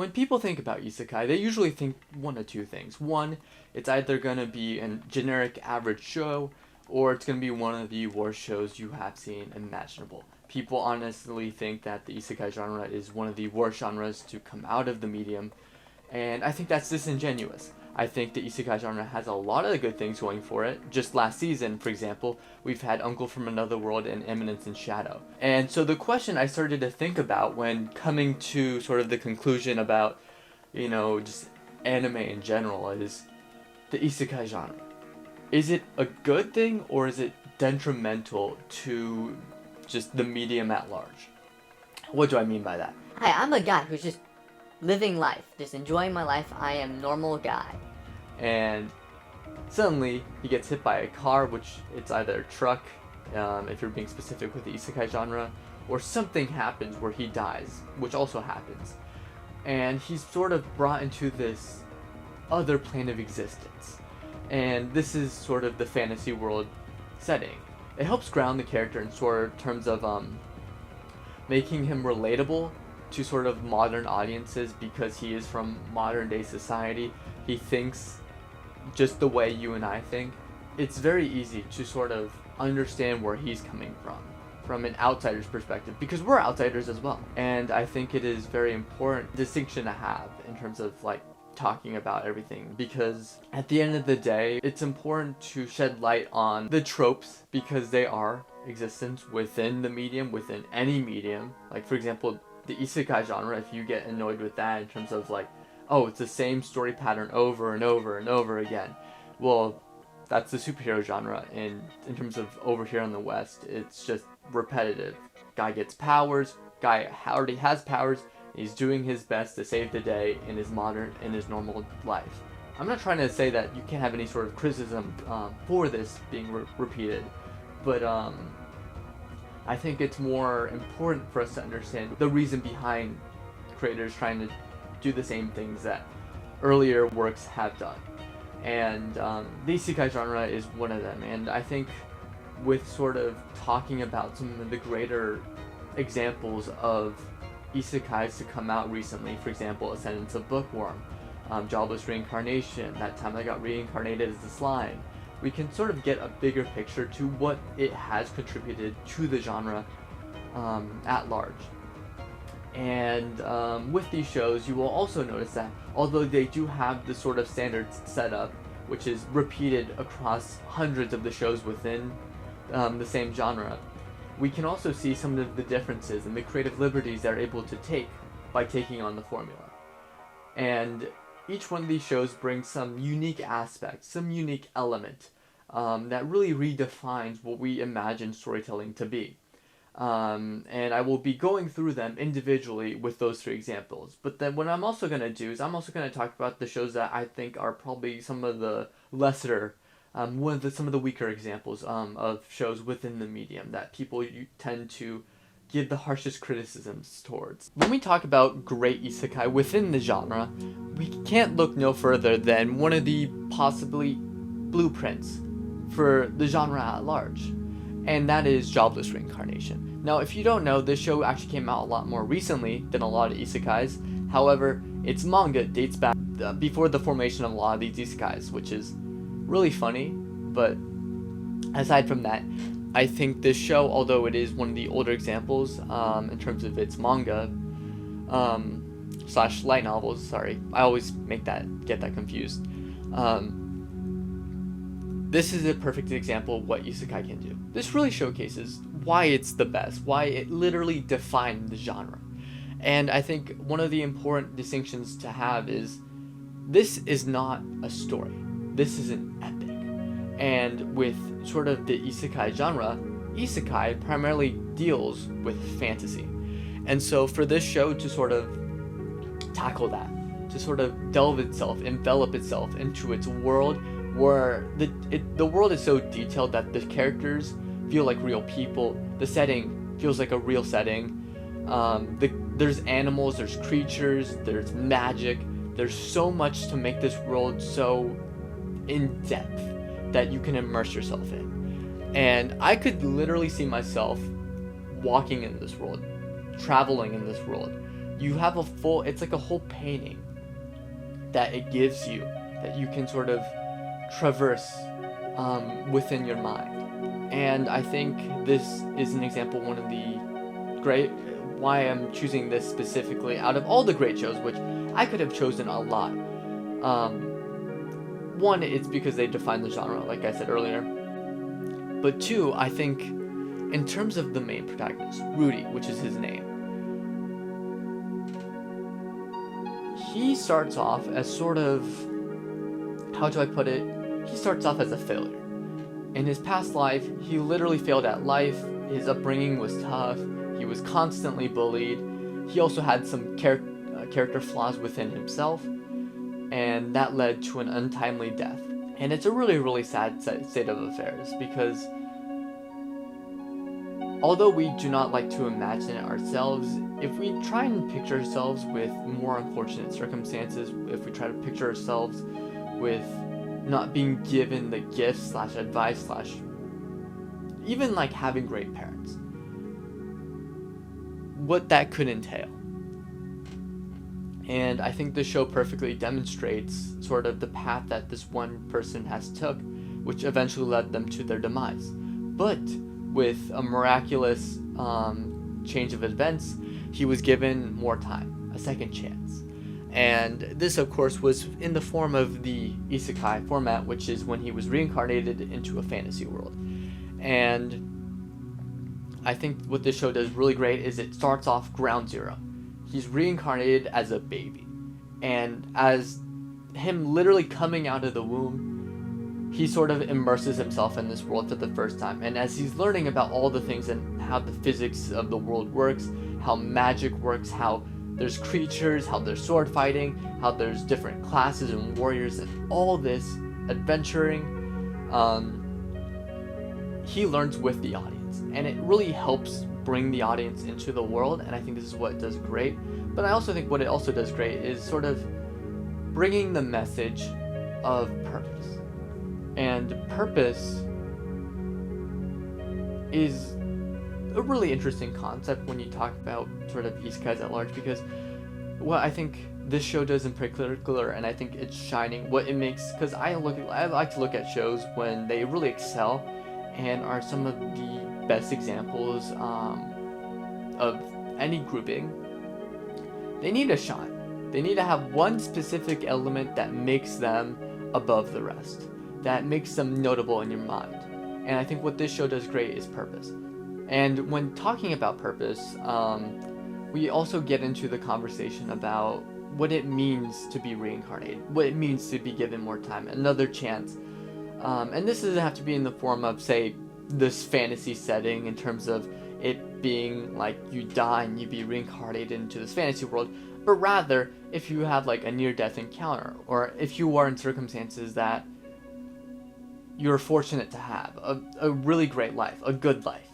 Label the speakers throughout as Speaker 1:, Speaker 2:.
Speaker 1: When people think about isekai, they usually think one of two things. One, it's either going to be a generic average show, or it's going to be one of the worst shows you have seen imaginable. People honestly think that the isekai genre is one of the worst genres to come out of the medium, and I think that's disingenuous. I think the isekai genre has a lot of good things going for it. Just last season, for example, we've had Uncle from Another World and Eminence in Shadow. And so the question I started to think about when coming to sort of the conclusion about, just anime in general is the isekai genre. Is it a good thing, or is it detrimental to just the medium at large? What do I mean by that?
Speaker 2: Hi, I'm a guy who's just living life, just enjoying my life. I am a normal guy.
Speaker 1: And suddenly he gets hit by a car, which it's either a truck, if you're being specific with the isekai genre, or something happens where he dies, which also happens. And he's sort of brought into this other plane of existence. And this is sort of the fantasy world setting. It helps ground the character in sort of terms of making him relatable to sort of modern audiences, because he is from modern day society. He thinks just the way you and I think. It's very easy to sort of understand where he's coming from an outsider's perspective, because we're outsiders as well. And I think it is very important distinction to have in terms of like talking about everything, because at the end of the day, it's important to shed light on the tropes, because they are existent within the medium, within any medium. Like, for example, the isekai genre, if you get annoyed with that in terms of like, oh, it's the same story pattern over and over and over again, well, that's the superhero genre. And in terms of over here in the West, it's just repetitive. Guy gets powers, guy already has powers, he's doing his best to save the day in his normal life. I'm not trying to say that you can't have any sort of criticism for this being repeated, but I think it's more important for us to understand the reason behind creators trying to do the same things that earlier works have done. And the isekai genre is one of them. And I think with sort of talking about some of the greater examples of isekais to come out recently, for example, Ascendance of Bookworm, Jobless Reincarnation, that time I got reincarnated as the slime, we can sort of get a bigger picture to what it has contributed to the genre at large. And with these shows, you will also notice that although they do have the sort of standards set up, which is repeated across hundreds of the shows within the same genre, we can also see some of the differences and the creative liberties they're able to take by taking on the formula. And each one of these shows brings some unique aspect, some unique element that really redefines what we imagine storytelling to be. And I will be going through them individually with those three examples. But then what I'm also going to do is I'm also going to talk about the shows that I think are probably some of the lesser, some of the weaker examples of shows within the medium that people tend to give the harshest criticisms towards. When we talk about great isekai within the genre, we can't look no further than one of the possibly blueprints for the genre at large, and that is Jobless Reincarnation. Now, if you don't know, this show actually came out a lot more recently than a lot of isekais. However, its manga dates back before the formation of a lot of these isekais, which is really funny. But aside from that, I think this show, although it is one of the older examples in terms of its manga slash light novels, sorry, I always get that confused. This is a perfect example of what isekai can do. This really showcases why it's the best, why it literally defined the genre. And I think one of the important distinctions to have is this is not a story. This is an epic. And with sort of the isekai genre, isekai primarily deals with fantasy. And so for this show to sort of tackle that, to sort of envelop itself into its world, where the world is so detailed that the characters feel like real people, the setting feels like a real setting, there's animals, there's creatures, there's magic, there's so much to make this world so in-depth that you can immerse yourself in. And I could literally see myself walking in this world, traveling in this world, you have it's like a whole painting that it gives you, that you can sort of traverse within your mind. And I think this is an example, one of the great, why I'm choosing this specifically out of all the great shows, which I could have chosen a lot. One, it's because they define the genre, like I said earlier. But two, I think in terms of the main protagonist, Rudy, which is his name, he starts off as sort of, how do I put it? He starts off as a failure. In his past life, he literally failed at life. His upbringing was tough. He was constantly bullied. He also had some character flaws within himself, and that led to an untimely death. And it's a really, really sad state of affairs, because although we do not like to imagine it ourselves, if we try and picture ourselves with more unfortunate circumstances, if we try to picture ourselves with not being given the gifts / advice / even like having great parents, what that could entail. And I think this show perfectly demonstrates sort of the path that this one person has took, which eventually led them to their demise. But with a miraculous change of events, he was given more time, a second chance. And this, of course, was in the form of the Isekai format, which is when he was reincarnated into a fantasy world. And I think what this show does really great is it starts off ground zero. He's reincarnated as a baby. And as him literally coming out of the womb, he sort of immerses himself in this world for the first time. And as he's learning about all the things and how the physics of the world works, how magic works, how there's creatures, how there's sword fighting, how there's different classes and warriors, and all this adventuring, he learns with the audience. And it really helps bring the audience into the world, and I think this is what it does great. But I also think what it also does great is sort of bringing the message of purpose. And purpose is a really interesting concept when you talk about sort of isekais at large, because what I think this show does in particular, and I think it's shining, what it makes, because I like to look at shows when they really excel and are some of the best examples of any grouping. They need to shine. They need to have one specific element that makes them above the rest, that makes them notable in your mind. And I think what this show does great is purpose. And when talking about purpose, we also get into the conversation about what it means to be reincarnated, what it means to be given more time, another chance. And this doesn't have to be in the form of, say, this fantasy setting in terms of it being like you die and you be reincarnated into this fantasy world, but rather if you have like a near-death encounter, or if you are in circumstances that you're fortunate to have a really great life, a good life.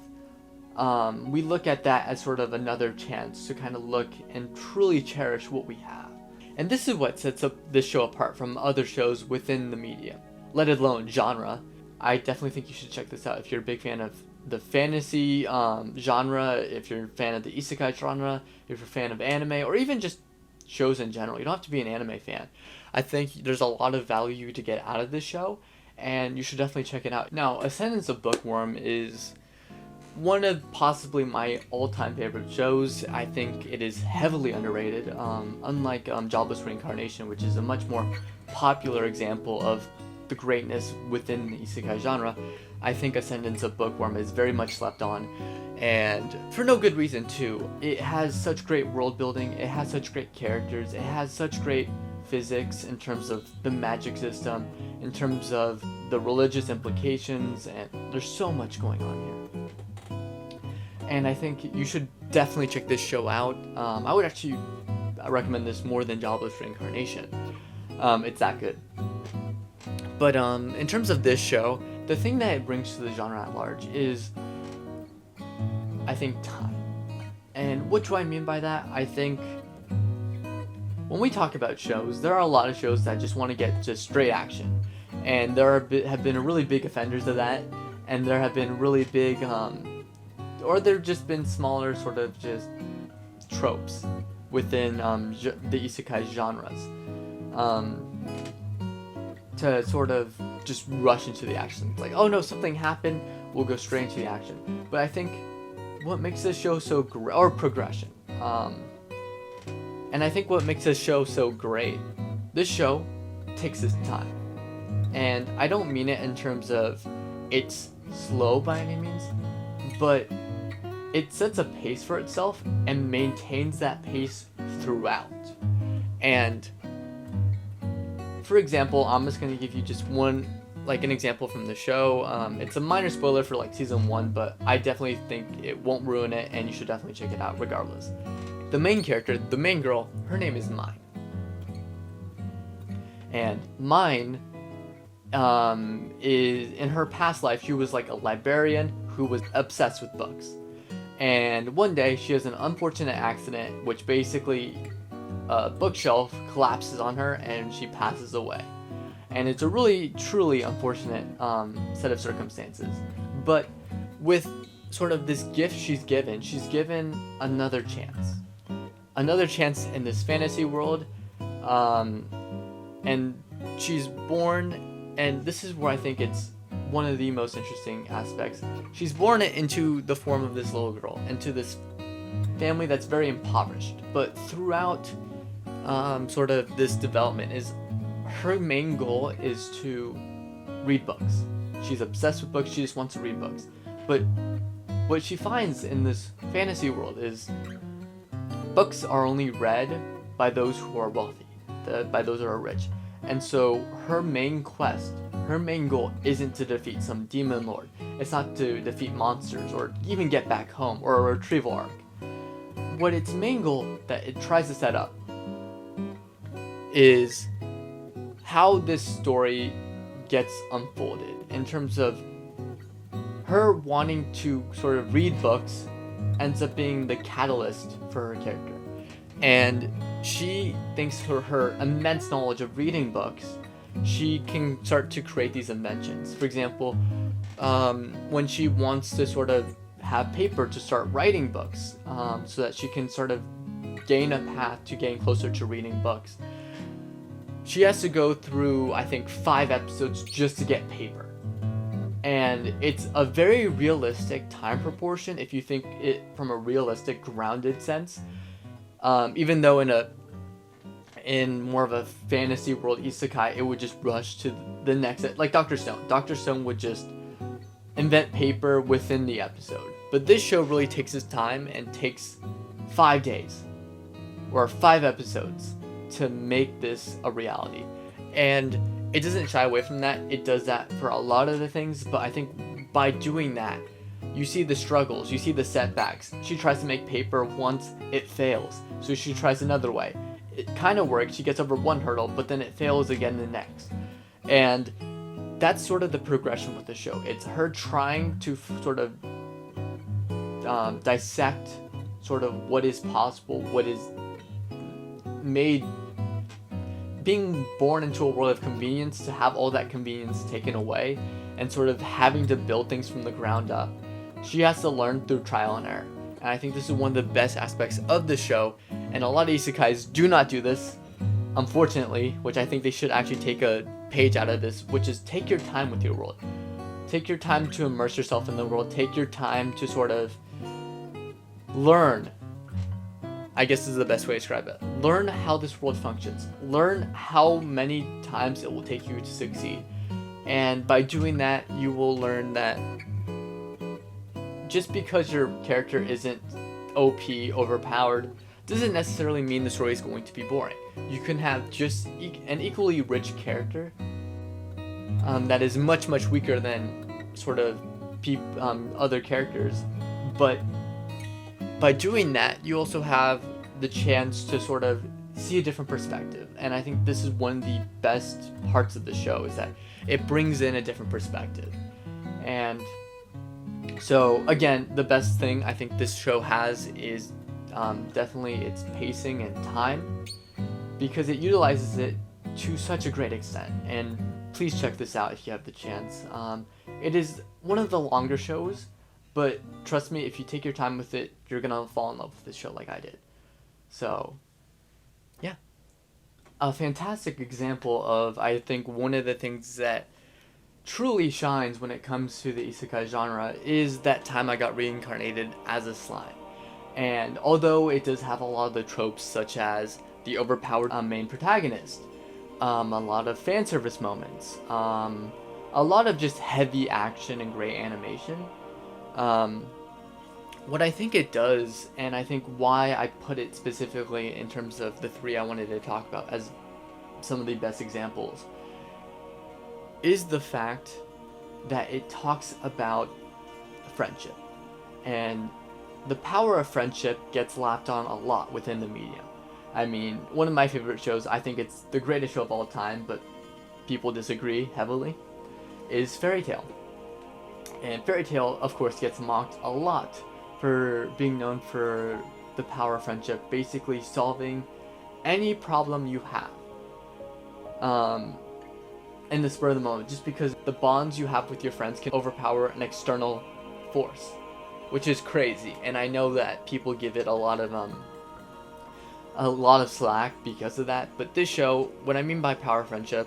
Speaker 1: We look at that as sort of another chance to kind of look and truly cherish what we have. And this is what sets up this show apart from other shows within the media, let alone genre. I definitely think you should check this out if you're a big fan of the fantasy genre, if you're a fan of the isekai genre, if you're a fan of anime, or even just shows in general. You don't have to be an anime fan. I think there's a lot of value to get out of this show, and you should definitely check it out. Now, Ascendance of Bookworm is one of possibly my all-time favorite shows. I think it is heavily underrated, unlike Jobless Reincarnation, which is a much more popular example of the greatness within the isekai genre. I think Ascendance of Bookworm is very much slept on, and for no good reason too. It has such great world building, it has such great characters, it has such great physics in terms of the magic system, in terms of the religious implications, and there's so much going on here. And I think you should definitely check this show out. I would actually recommend this more than Jobless Reincarnation. It's that good. But in terms of this show, the thing that it brings to the genre at large is, I think, time. And what do I mean by that? I think when we talk about shows, there are a lot of shows that just want to get just straight action. And there have been really big offenders of that. And there have been really big, or there have just been smaller sort of just tropes within the isekai genres, to sort of just rush into the action. It's like, oh no, something happened, we'll go straight into the action. But I think what makes this show so great, or progression, and I think what makes this show so great, this show takes its time. And I don't mean it in terms of it's slow by any means, but it sets a pace for itself and maintains that pace throughout. And for example, I'm just going to give you just one, like an example from the show. It's a minor spoiler for like season 1, but I definitely think it won't ruin it, and you should definitely check it out regardless. The main character, the main girl, her name is Mine. And Mine is, in her past life, she was like a librarian who was obsessed with books. And one day she has an unfortunate accident, which basically a bookshelf collapses on her and she passes away. And it's a really, truly unfortunate set of circumstances. But with sort of this gift she's given another chance. Another chance in this fantasy world. And she's born, and this is where I think it's one of the most interesting aspects. She's born into the form of this little girl, into this family that's very impoverished. But throughout sort of this development, is her main goal is to read books. She's obsessed with books, she just wants to read books. But what she finds in this fantasy world is books are only read by those who are wealthy, by those who are rich. And so her main quest, her main goal isn't to defeat some demon lord. It's not to defeat monsters or even get back home or a retrieval arc. What its main goal that it tries to set up is how this story gets unfolded in terms of her wanting to sort of read books ends up being the catalyst for her character. And she thinks her immense knowledge of reading books, she can start to create these inventions. For example, when she wants to sort of have paper to start writing books, so that she can sort of gain a path to getting closer to reading books, she has to go through, I think, 5 episodes just to get paper. And it's a very realistic time proportion if you think it from a realistic, grounded sense. Even though in more of a fantasy world isekai, it would just rush to the next, like Dr. Stone. Dr. Stone would just invent paper within the episode. But this show really takes its time and takes 5 days or 5 episodes to make this a reality. And it doesn't shy away from that. It does that for a lot of the things, but I think by doing that, you see the struggles, you see the setbacks. She tries to make paper once, it fails. So she tries another way. It kind of works, she gets over one hurdle, but then it fails again the next. And that's sort of the progression with the show. It's her trying to sort of dissect sort of what is possible, what is made, being born into a world of convenience, to have all that convenience taken away, and sort of having to build things from the ground up. She has to learn through trial and error. And I think this is one of the best aspects of the show. And a lot of isekais do not do this, unfortunately, which I think they should actually take a page out of this, which is take your time with your world. Take your time to immerse yourself in the world. Take your time to sort of learn. I guess this is the best way to describe it. Learn how this world functions. Learn how many times it will take you to succeed. And by doing that, you will learn that just because your character isn't OP, overpowered, doesn't necessarily mean the story is going to be boring. You can have just an equally rich character that is much, much weaker than sort of other characters. But by doing that, you also have the chance to sort of see a different perspective. And I think this is one of the best parts of the show, is that it brings in a different perspective. And so again, the best thing I think this show has is definitely its pacing and time, because it utilizes it to such a great extent. And please check this out if you have the chance. It is one of the longer shows, but trust me, if you take your time with it, you're gonna fall in love with this show like I did. So, yeah. A fantastic example of, I think, one of the things that truly shines when it comes to the isekai genre is that time I got reincarnated as a slime. And although it does have a lot of the tropes, such as the overpowered main protagonist, a lot of fan service moments, a lot of just heavy action and great animation, um, what I think it does, and I think why I put it specifically in terms of the three I wanted to talk about as some of the best examples, is the fact that it talks about friendship. And the power of friendship gets lapped on a lot within the medium. I mean, one of my favorite shows, I think it's the greatest show of all time, but people disagree heavily, is Fairy Tail. And Fairy Tail, of course, gets mocked a lot for being known for the power of friendship, basically solving any problem you have. In the spur of the moment, just because the bonds you have with your friends can overpower an external force, which is crazy. And I know that people give it a lot of slack because of that. But this show, what I mean by power of friendship,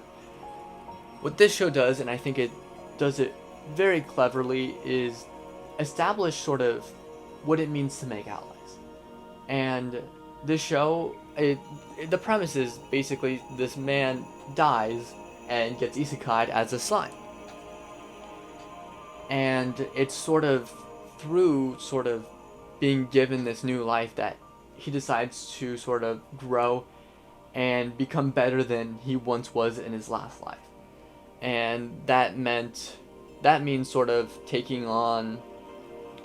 Speaker 1: what this show does, and I think it does it very cleverly, is establish sort of what it means to make allies. And this show, the premise is basically this man dies and gets isekai'd as a slime. And it's sort of through sort of being given this new life that he decides to sort of grow and become better than he once was in his last life. And that means sort of taking on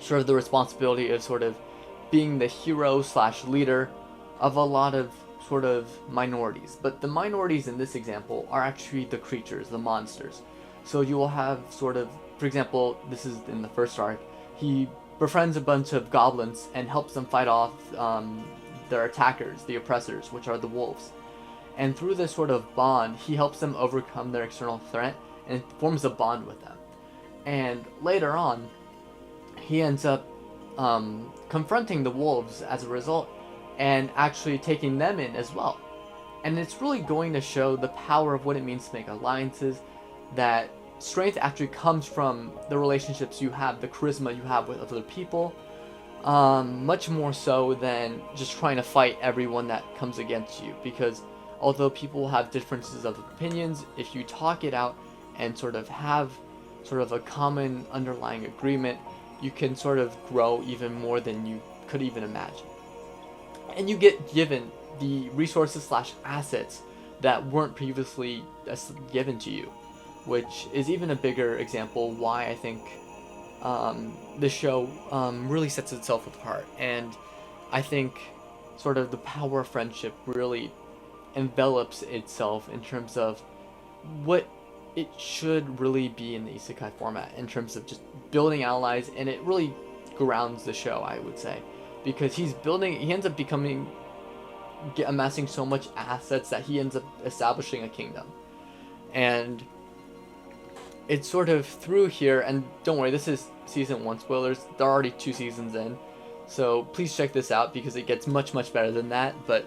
Speaker 1: sort of the responsibility of sort of being the hero / leader of a lot of sort of minorities. But the minorities in this example are actually the creatures, the monsters. So you will have sort of, for example, this is in the first arc, he befriends a bunch of goblins and helps them fight off their attackers, the oppressors, which are the wolves. And through this sort of bond, he helps them overcome their external threat and forms a bond with them. And later on, he ends up confronting the wolves as a result and actually taking them in as well. And it's really going to show the power of what it means to make alliances, that strength actually comes from the relationships you have, the charisma you have with other people, much more so than just trying to fight everyone that comes against you. Because although people have differences of opinions, if you talk it out and sort of have sort of a common underlying agreement, you can sort of grow even more than you could even imagine. And you get given the resources / assets that weren't previously given to you, which is even a bigger example why I think this show really sets itself apart. And I think sort of the power of friendship really envelops itself in terms of what it should really be in the isekai format, in terms of just building allies, and it really grounds the show, I would say, because he ends up amassing so much assets that he ends up establishing a kingdom. And it's sort of through here, and don't worry, this is season 1 spoilers, there are already 2 seasons in, so please check this out because it gets much better than that. But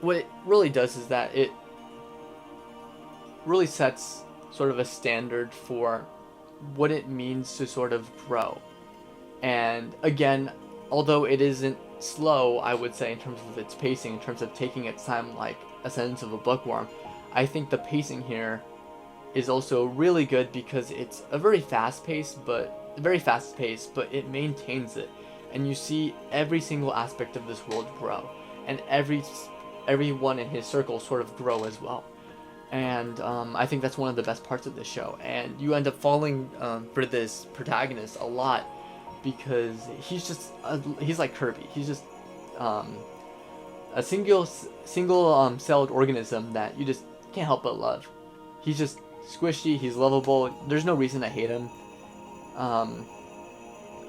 Speaker 1: what it really does is that it really sets sort of a standard for what it means to sort of grow. And again, although it isn't slow, I would say, in terms of its pacing, in terms of taking its time like a sentence of a bookworm, I think the pacing here is also really good because it's a very fast pace, but it maintains it, and you see every single aspect of this world grow, and everyone in his circle sort of grow as well. And I think that's one of the best parts of this show. And you end up falling for this protagonist a lot because he's like Kirby. He's just a single-celled organism that you just can't help but love. He's just squishy. He's lovable. There's no reason to hate him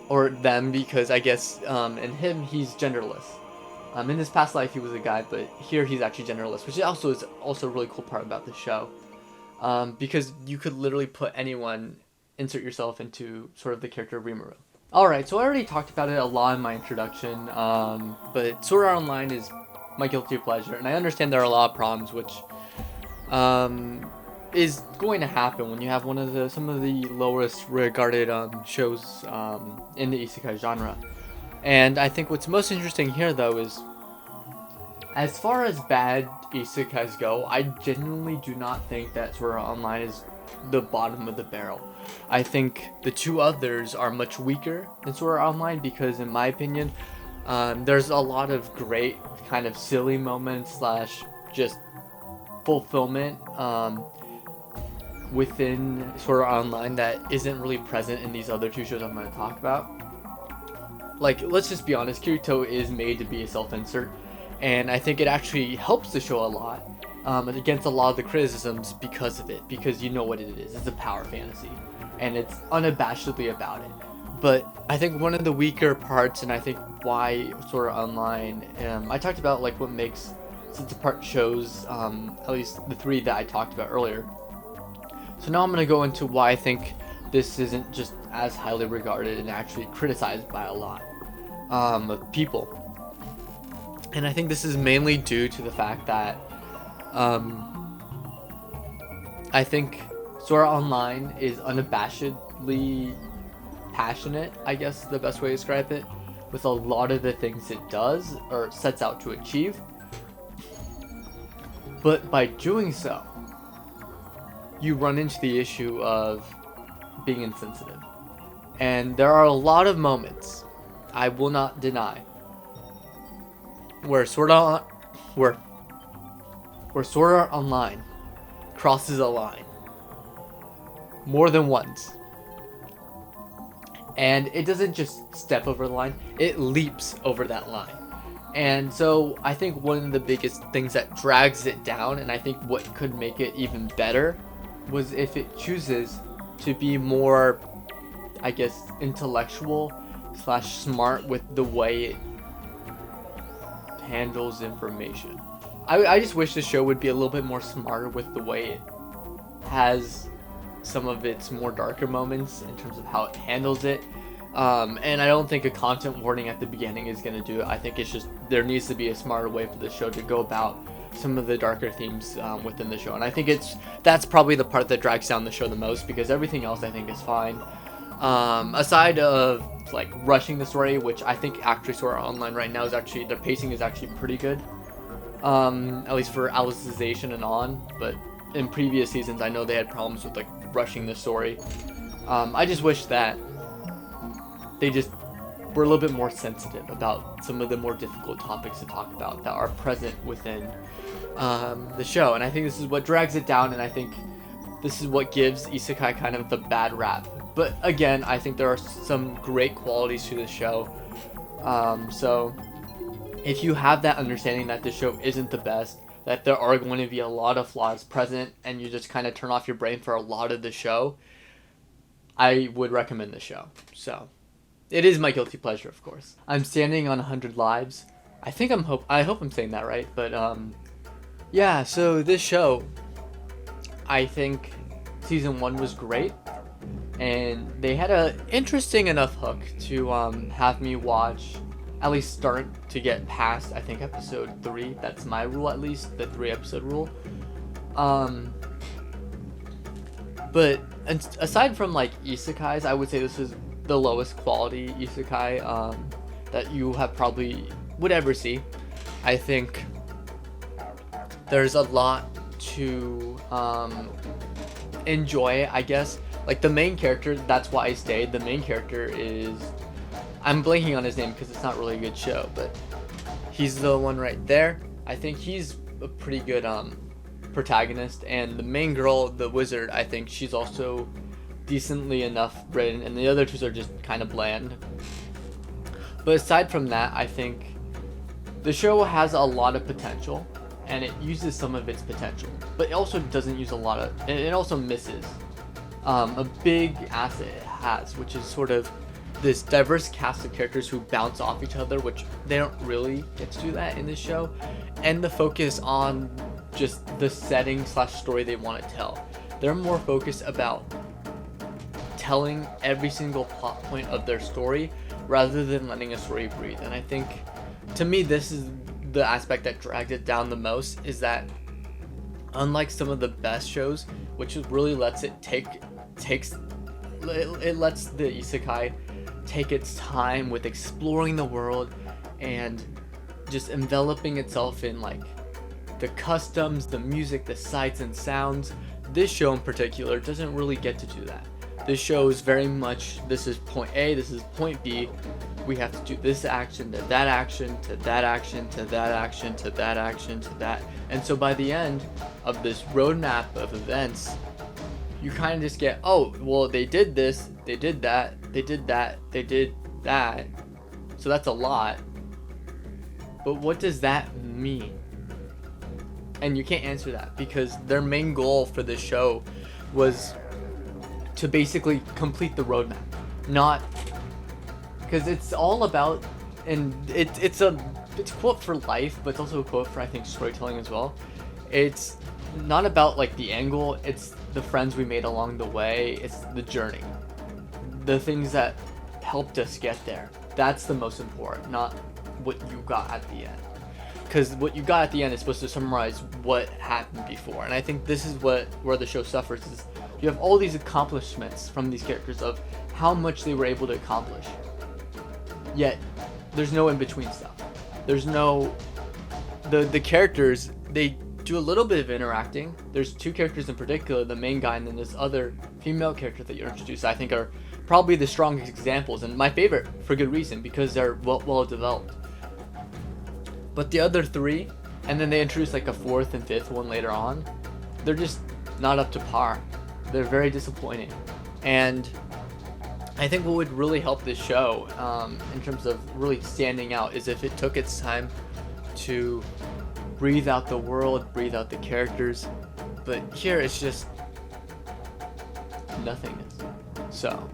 Speaker 1: or them, because I guess in him he's genderless. In his past life he was a guy, but here he's actually genderless, which is also a really cool part about the show, because you could literally put anyone, insert yourself into sort of the character of Rimuru. Alright, so I already talked about it a lot in my introduction, but Sword Art Online is my guilty pleasure, and I understand there are a lot of problems, which is going to happen when you have some of the lowest regarded shows in the isekai genre. And I think what's most interesting here, though, is as far as bad isekais go, I genuinely do not think that Sword Art Online is the bottom of the barrel. I think the two others are much weaker than Sword Art Online because, in my opinion, there's a lot of great kind of silly moments slash just fulfillment within Sword Art Online that isn't really present in these other two shows I'm going to talk about. Like, let's just be honest, Kirito is made to be a self-insert, and I think it actually helps the show a lot against a lot of the criticisms because of it, because you know what it is. It's a power fantasy, and it's unabashedly about it. But I think one of the weaker parts, and I think why Sword Art Online, I talked about like what makes sets apart shows, at least the three that I talked about earlier. So now I'm going to go into why I think this isn't just as highly regarded and actually criticized by a lot of people. And I think this is mainly due to the fact that I think Sword Art Online is unabashedly passionate, I guess the best way to describe it, with a lot of the things it does or sets out to achieve. But by doing so, you run into the issue of being insensitive. And there are a lot of moments, I will not deny, where Sword Art Online crosses a line more than once. And it doesn't just step over the line, it leaps over that line. And so I think one of the biggest things that drags it down, and I think what could make it even better, was if it chooses to be more, I guess, intellectual / smart with the way it handles information. I just wish the show would be a little bit more smarter with the way it has some of its more darker moments in terms of how it handles it. And I don't think a content warning at the beginning is going to do it. I think it's just there needs to be a smarter way for the show to go about some of the darker themes within the show. And I think that's probably the part that drags down the show the most, because everything else I think is fine. Aside of like rushing the story, which I think actually Sword Art Online right now is actually, their pacing is actually pretty good. At least for Alicization and on, but in previous seasons I know they had problems with like rushing the story. I just wish that they just were a little bit more sensitive about some of the more difficult topics to talk about that are present within the show. And I think this is what drags it down, and I think this is what gives Isekai kind of the bad rap. But again, I think there are some great qualities to the show. So if you have that understanding that the show isn't the best, that there are going to be a lot of flaws present, and you just kind of turn off your brain for a lot of the show, I would recommend the show. So it is my guilty pleasure, of course. I'm standing on 100 lives. I hope I'm saying that right. But yeah, so this show, I think season 1 was great, and they had a interesting enough hook to have me watch, at least start to get past, I think, episode 3. That's my rule, at least, the 3-episode rule. But aside from like isekais, I would say this is the lowest quality isekai that you would ever see. I think there's a lot to enjoy, I guess. Like the main character, that's why I stayed. The main character is, I'm blanking on his name because it's not really a good show, but he's the one right there. I think he's a pretty good protagonist, and the main girl, the wizard, I think she's also decently enough written, and the other two are just kind of bland. But aside from that, I think the show has a lot of potential, and it uses some of its potential, but it also doesn't use a lot of, and it also misses a big asset it has, which is sort of this diverse cast of characters who bounce off each other, which they don't really get to do that in this show, and the focus on just the setting / story they want to tell. They're more focused about telling every single plot point of their story rather than letting a story breathe. And I think, to me, this is the aspect that dragged it down the most, is that unlike some of the best shows, which really lets it it lets the isekai take its time with exploring the world and just enveloping itself in like the customs, the music, the sights and sounds. This show in particular doesn't really get to do that. This show is very much, this is point A, this is point B. We have to do this action to that action to that action to that action to that action to that. And so by the end of this roadmap of events, you kind of just get, oh, well, they did this, they did that, they did that, they did that. So that's a lot. But what does that mean? And you can't answer that, because their main goal for this show was to basically complete the roadmap. Not, because it's all about, and it's a quote for life, but it's also a quote for, I think, storytelling as well. It's not about like the angle, it's the friends we made along the way, it's the journey, the things that helped us get there. That's the most important, not what you got at the end, because what you got at the end is supposed to summarize what happened before. And I think this is where the show suffers, is you have all these accomplishments from these characters of how much they were able to accomplish, yet there's no in-between stuff. There's no, the characters, they do a little bit of interacting. There's two characters in particular, the main guy and then this other female character that you're introduced, I think are probably the strongest examples, and my favorite for good reason, because they're well developed. But the other three, and then they introduce like a fourth and fifth one later on, they're just not up to par. They're very disappointing. And I think what would really help this show, in terms of really standing out, is if it took its time to breathe out the world, breathe out the characters. But here it's just nothingness. So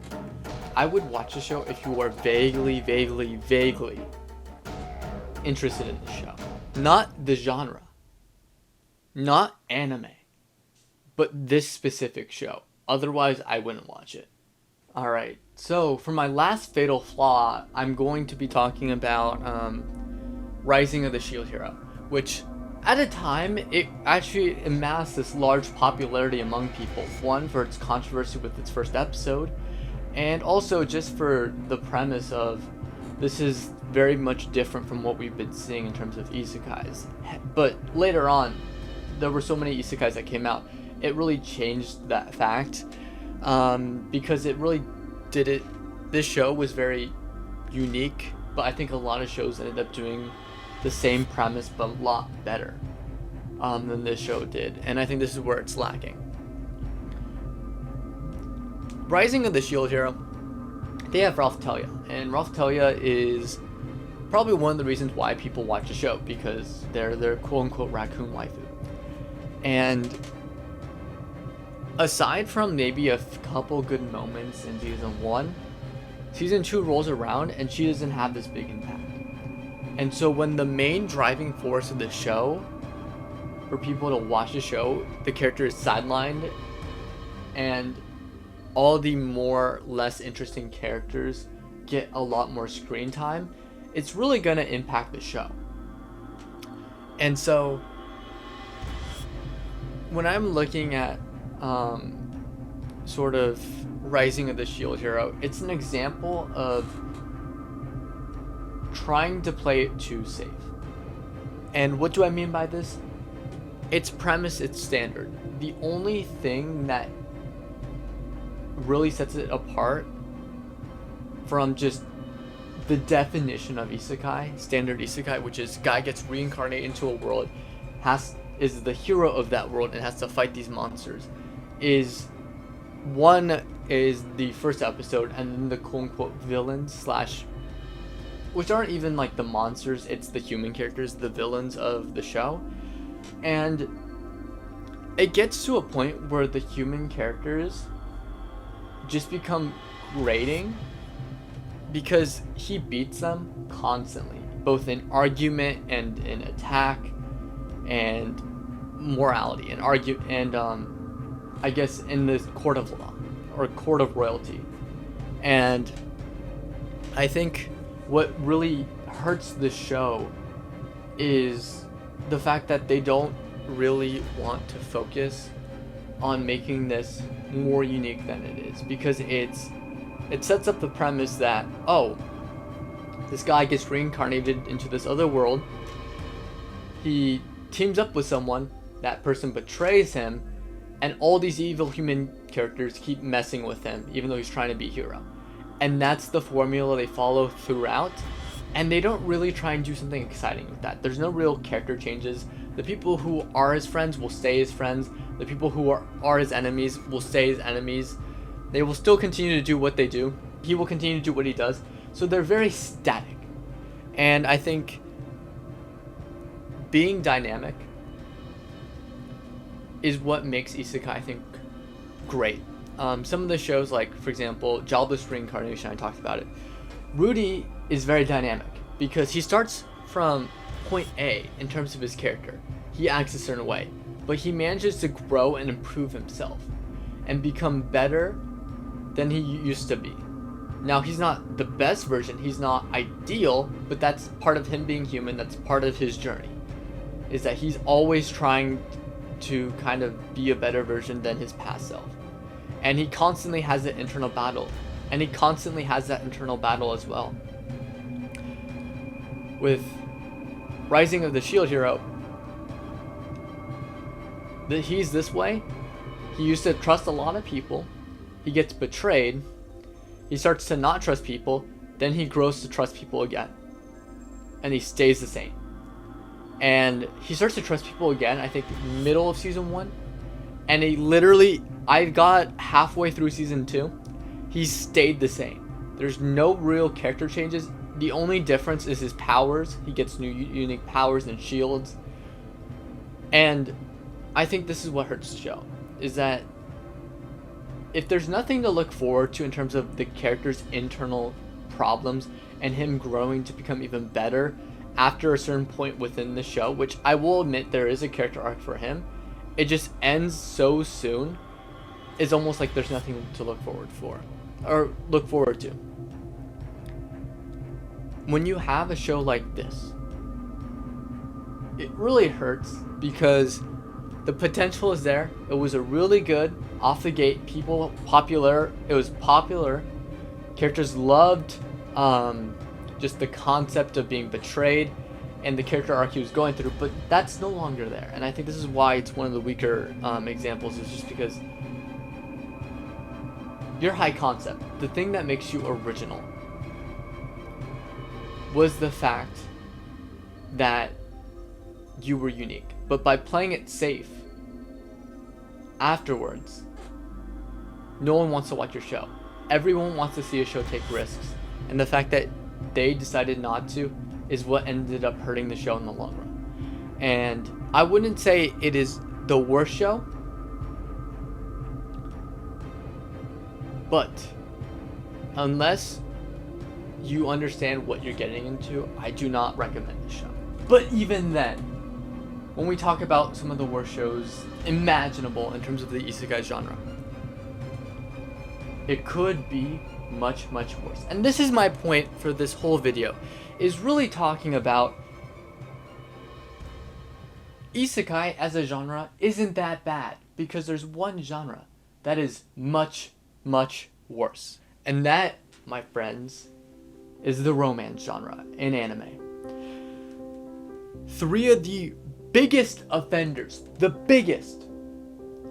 Speaker 1: I would watch the show if you are vaguely interested in the show. Not the genre, not anime, but this specific show. Otherwise, I wouldn't watch it. Alright, so for my last fatal flaw, I'm going to be talking about Rising of the Shield Hero, which at a time, it actually amassed this large popularity among people. One, for its controversy with its first episode, and also just for the premise of this is very much different from what we've been seeing in terms of isekais. But later on, there were so many isekais that came out, it really changed that fact, because it really did it. This show was very unique, but I think a lot of shows ended up doing the same premise but a lot better than this show did, and I think this is where it's lacking. Rising of the Shield Hero, they have Ralph Talia, and Ralph Talia is probably one of the reasons why people watch the show, because they're their quote-unquote raccoon waifu. And aside from maybe a couple good moments in season 1, season 2 rolls around and she doesn't have this big impact. And so when the main driving force of the show, for people to watch the show, the character is sidelined, and all the less interesting characters get a lot more screen time, it's really going to impact the show. And so when I'm looking at sort of Rising of the Shield Hero, it's an example of trying to play it too safe. And what do I mean by this? Its premise, its standard. The only thing that really sets it apart from just the definition of isekai, standard isekai, which is guy gets reincarnated into a world, is the hero of that world and has to fight these monsters, is one is the first episode, and then the quote-unquote villains which aren't even like the monsters, it's the human characters, the villains of the show. And it gets to a point where the human characters just become grating, because he beats them constantly, both in argument and in attack and morality and I guess in the court of law. or court of royalty. And I think what really hurts the show is the fact that they don't really want to focus on making this more unique than it is, because it sets up the premise that, oh, this guy gets reincarnated into this other world, he teams up with someone, that person betrays him, and all these evil human characters keep messing with him even though he's trying to be a hero. And that's the formula they follow throughout, and they don't really try and do something exciting with that. There's no real character changes. The people who are his friends will stay his friends. The people who are his enemies will stay his enemies. They will still continue to do what they do. He will continue to do what he does. So they're very static. And I think being dynamic is what makes Isekai, I think, great. Some of the shows, like, for example, Jobless Reincarnation, I talked about it. Rudy is very dynamic because he starts from point A in terms of his character. He acts a certain way, but he manages to grow and improve himself and become better than he used to be. Now, he's not the best version, he's not ideal, but that's part of him being human, that's part of his journey, is that he's always trying to kind of be a better version than his past self. And he constantly has an internal battle, and he constantly has that internal battle as well. With Rising of the Shield Hero, he's this way. He used to trust a lot of people. He gets betrayed. He starts to not trust people. Then he grows to trust people again. And he stays the same. And he starts to trust people again, I think, middle of season 1. And he literally, I got halfway through season 2. He stayed the same. There's no real character changes. The only difference is his powers. He gets new unique powers and shields. And I think this is what hurts the show, is that if there's nothing to look forward to in terms of the character's internal problems and him growing to become even better after a certain point within the show, which I will admit there is a character arc for him, it just ends so soon. It's almost like there's nothing to look forward to. When you have a show like this, it really hurts because the potential is there. It was a really good off the gate, it was popular. Characters loved just the concept of being betrayed and the character arc he was going through, but that's no longer there. And I think this is why it's one of the weaker examples, is just because your high concept, the thing that makes you original, was the fact that you were unique. But by playing it safe, afterwards, no one wants to watch your show. Everyone wants to see a show take risks. And the fact that they decided not to is what ended up hurting the show in the long run. And I wouldn't say it is the worst show, but unless you understand what you're getting into, I do not recommend the show. But even then, when we talk about some of the worst shows imaginable in terms of the Isekai genre, it could be much, much worse. And this is my point for this whole video, is really talking about Isekai as a genre isn't that bad, because there's one genre that is much, much worse. And that, my friends, is the romance genre in anime. 3 of the biggest offenders, the biggest,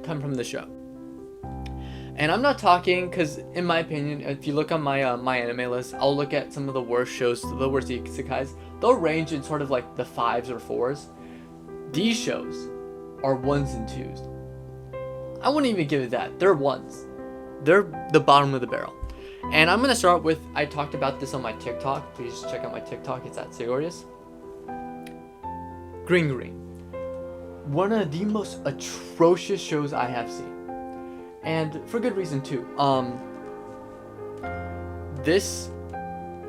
Speaker 1: come from the show. And I'm not talking, because in my opinion, if you look on my my anime list, I'll look at some of the worst shows, the worst isekais. They'll range in sort of like the 5s or 4s. These shows are 1s and 2s. I wouldn't even give it that. They're 1s. They're the bottom of the barrel. And I'm going to start with, I talked about this on my TikTok. Please check out my TikTok. It's @Sigorius. Green Green. One of the most atrocious shows I have seen. And for good reason too. This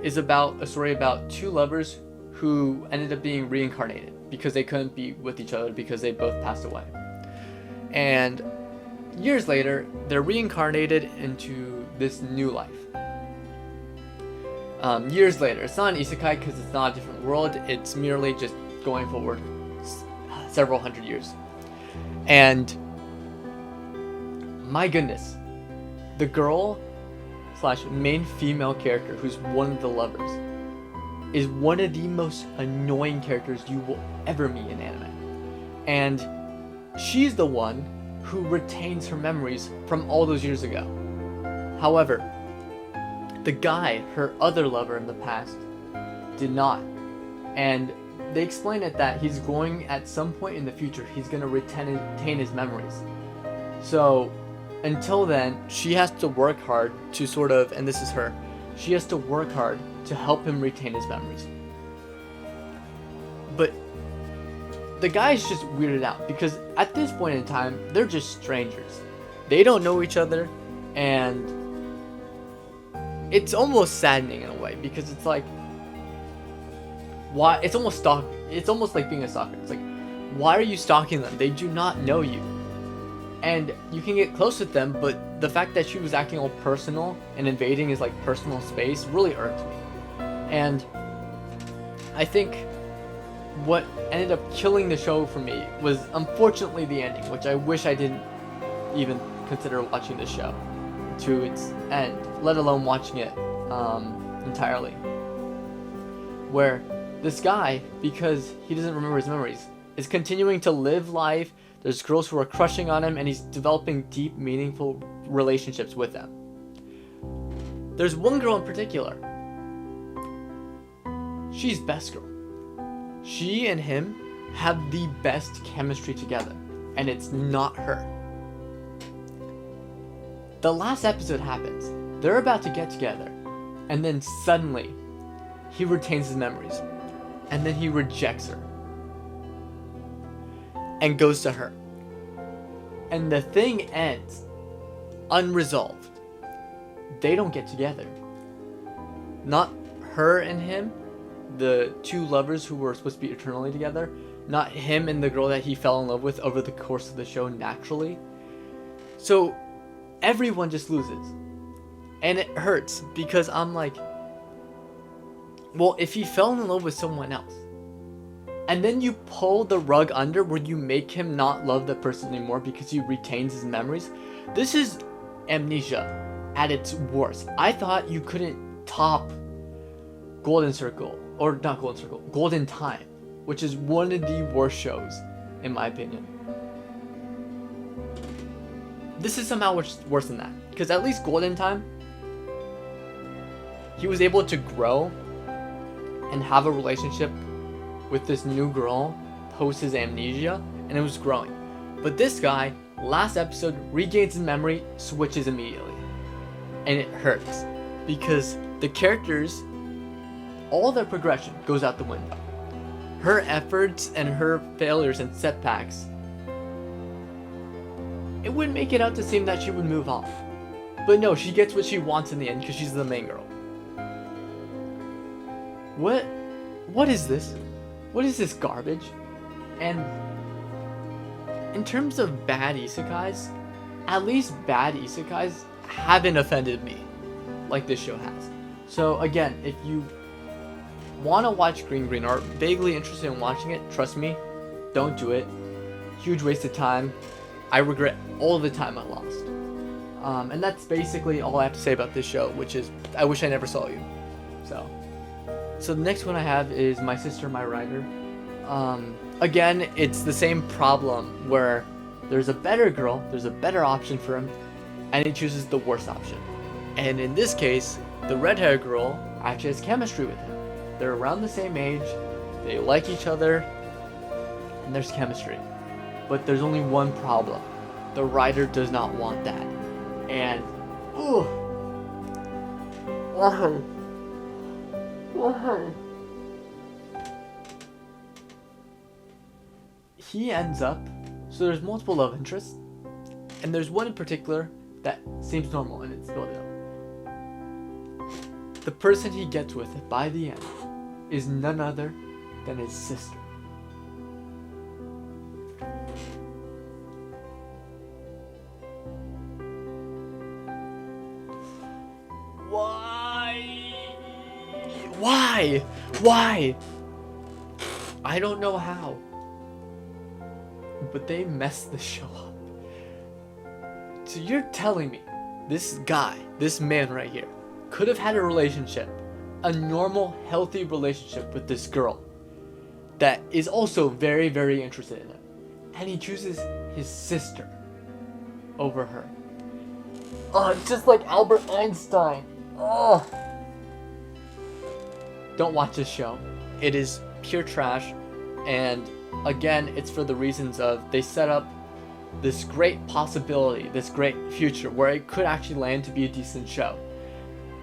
Speaker 1: is about a story about 2 lovers who ended up being reincarnated because they couldn't be with each other because they both passed away. And years later, they're reincarnated into this new life. Years later, it's not an isekai because it's not a different world, it's merely just going forward several hundred years. And my goodness, the girl slash main female character who's one of the lovers is one of the most annoying characters you will ever meet in anime. And she's the one who retains her memories from all those years ago. However, the guy, her other lover in the past, did not. And they explain it that he's going, at some point in the future, he's going to retain his memories. So, until then, she has to work hard to sort of, and this is her, she has to work hard to help him retain his memories. But the guy's just weirded out because at this point in time, they're just strangers. They don't know each other, and it's almost saddening in a way because it's like, why? It's almost like being a stalker. It's like, why are you stalking them? They do not know you. And you can get close with them, but the fact that she was acting all personal and invading his like personal space really irked me. And I think what ended up killing the show for me was unfortunately the ending, which I wish I didn't even consider watching the show to its end, let alone watching it entirely. Where this guy, because he doesn't remember his memories, is continuing to live life. There's girls who are crushing on him, and he's developing deep, meaningful relationships with them. There's one girl in particular. She's best girl. She and him have the best chemistry together, and it's not her. The last episode happens. They're about to get together, and then suddenly, he retains his memories, and then he rejects her and goes to her. And the thing ends unresolved. They don't get together. Not her and him, the two lovers who were supposed to be eternally together. Not him and the girl that he fell in love with over the course of the show naturally. So everyone just loses. And it hurts because I'm like, well, if he fell in love with someone else, and then you pull the rug under where you make him not love the person anymore because he retains his memories, this is amnesia at its worst. I thought you couldn't top Golden Circle, or not Golden Circle, Golden Time, which is one of the worst shows, in my opinion. This is somehow worse than that, because at least Golden Time, he was able to grow and have a relationship with this new girl post his amnesia, and it was growing. But this guy, last episode, regains his memory, switches immediately. And it hurts, because the characters, all their progression goes out the window. Her efforts and her failures and setbacks, it would make it out to seem that she would move on. But no, she gets what she wants in the end because she's the main girl. What is this? What is this garbage? And in terms of bad isekais, at least bad isekais haven't offended me like this show has. So again, if you want to watch Green or vaguely interested in watching it, trust me, don't do it. Huge waste of time. I regret all the time I lost. And that's basically all I have to say about this show, which is, I wish I never saw you. So the next one I have is My Sister, My Rider. Again, it's the same problem where there's a better girl, there's a better option for him, and he chooses the worst option. And in this case, the red-haired girl actually has chemistry with him. They're around the same age, they like each other, and there's chemistry. But there's only one problem. The writer does not want that. And, why? He ends up, so there's multiple love interests, and there's one in particular that seems normal and it's building up. The person he gets with by the end is none other than his sister. Why? Why? I don't know how. But they messed the show up. So you're telling me this guy, this man right here, could have had a relationship, a normal, healthy relationship with this girl that is also very, very interested in him. And he chooses his sister over her. Oh, just like Albert Einstein. Oh. Don't watch this show. It is pure trash. And again, it's for the reasons of they set up this great possibility, this great future where it could actually land to be a decent show.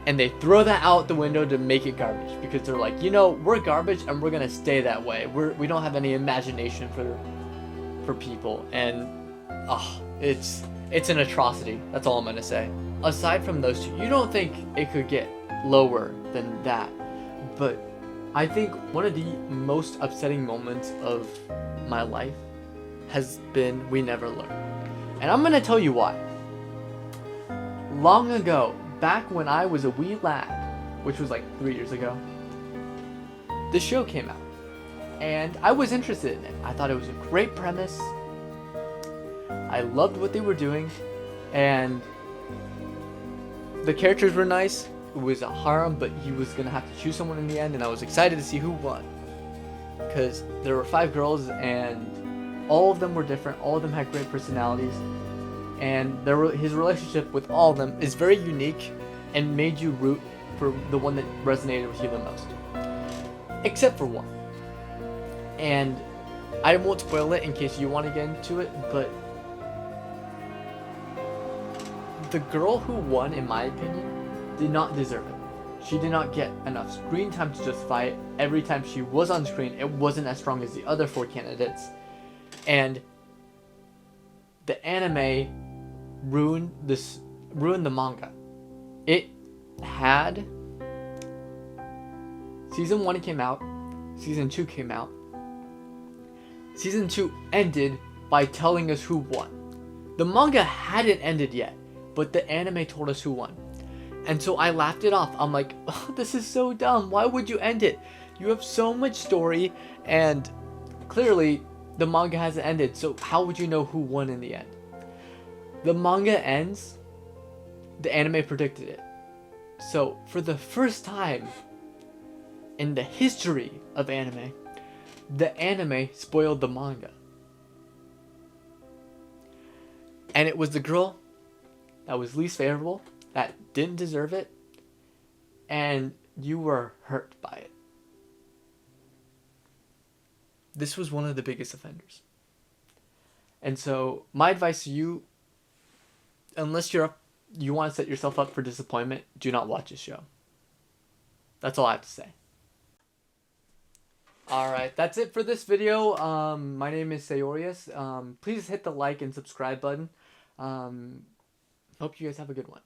Speaker 1: And they throw that out the window to make it garbage because they're like, you know, we're garbage and we're gonna stay that way. We don't have any imagination for people, and it's an atrocity. That's all I'm gonna say. Aside from those two, you don't think it could get lower than that, but I think one of the most upsetting moments of my life has been We Never Learn. And I'm gonna tell you why. Long ago, back when I was a wee lad, which was like 3 years ago, the show came out. And I was interested in it. I thought it was a great premise. I loved what they were doing. And the characters were nice. It was a harem, but he was gonna have to choose someone in the end, and I was excited to see who won. Because there were 5 girls, and all of them were different. All of them had great personalities. And his relationship with all of them is very unique and made you root for the one that resonated with you the most. Except for one. And I won't spoil it in case you want to get into it, but the girl who won, in my opinion, did not deserve it. She did not get enough screen time to justify it. Every time she was on screen, it wasn't as strong as the other 4 candidates. And the anime ruined the manga. It had season 1 came out, season 2 came out. Season 2 ended by telling us who won. The manga hadn't ended yet, but the anime told us who won. And so I laughed it off. I'm like, oh, this is so dumb. Why would you end it? You have so much story, and clearly the manga hasn't ended, so how would you know who won in the end? The manga ends, the anime predicted it. So for the first time in the history of anime, the anime spoiled the manga. And it was the girl that was least favorable, that didn't deserve it, and you were hurt by it. This was one of the biggest offenders. And so my advice to you, unless you want to set yourself up for disappointment, do not watch this show. That's all I have to say. Alright, that's it for this video. My name is Sayorius. Please hit the like and subscribe button. Hope you guys have a good one.